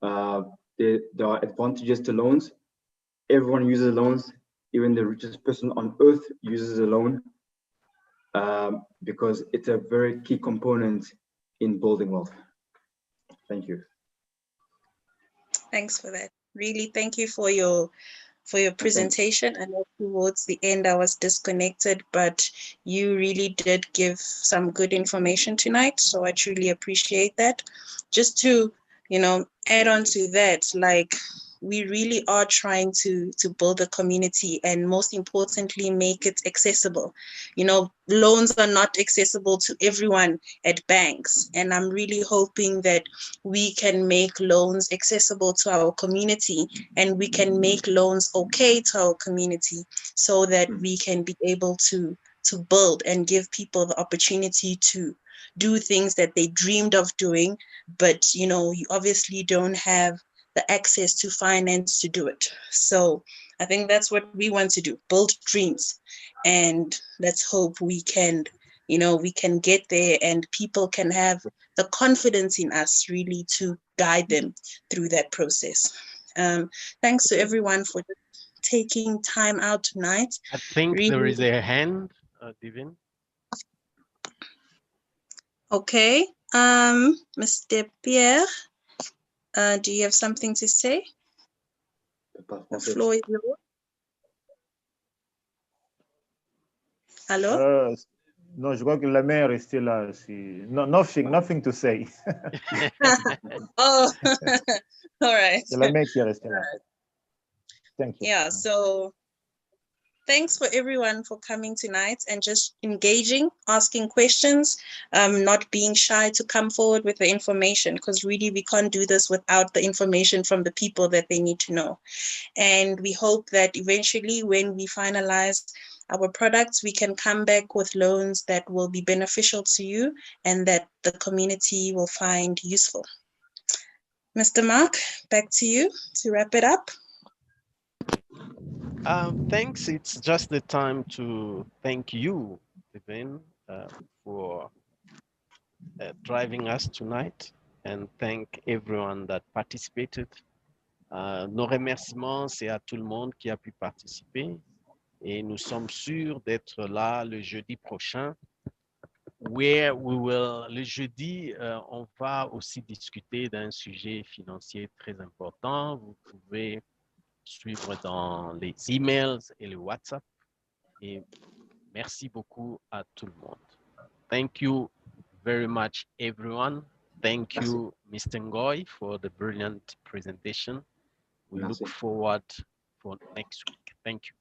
There are advantages to loans. Everyone uses loans. Even the richest person on earth uses a loan, because it's a very key component in building wealth. Thank you. Thanks for that. Really, thank you for your presentation. I know towards the end I was disconnected, but you really did give some good information tonight. So I truly appreciate that. Just to, add on to that, like, we really are trying to build a community, and most importantly, make it accessible. Loans are not accessible to everyone at banks. And I'm really hoping that we can make loans accessible to our community, and we can make loans okay to our community, so that we can be able to build and give people the opportunity to do things that they dreamed of doing, but you obviously don't have the access to finance to do it. So I think that's what we want to do, build dreams. And let's hope we can, we can get there, and people can have the confidence in us really to guide them through that process. Thanks to everyone for taking time out tonight. I think really, there is a hand, Divine. Okay, Mr. Pierre, do you have something to say? The floor is yours. Allô? Non, je crois que la main est restée là. No, nothing to say. Oh, all right. C'est la main qui est restée là. Thank you. Yeah, so thanks for everyone for coming tonight and just engaging, asking questions, not being shy to come forward with the information, because really we can't do this without the information from the people that they need to know. And we hope that eventually, when we finalize our products, we can come back with loans that will be beneficial to you and that the community will find useful. Mr. Mark, back to you to wrap it up. Thanks. It's just the time to thank you, Devin, for driving us tonight, and thank everyone that participated. Nos remerciements, c'est à tout le monde qui a pu participer. Et nous sommes sûrs d'être là le jeudi prochain, where we will, le jeudi, on va aussi discuter d'un sujet financier très important. Vous pouvez suivre dans les emails et le WhatsApp. Et merci beaucoup à tout le monde. Thank you very much, everyone. Thank you, Mr. Ngoy, for the brilliant presentation. We look forward for next week. Thank you.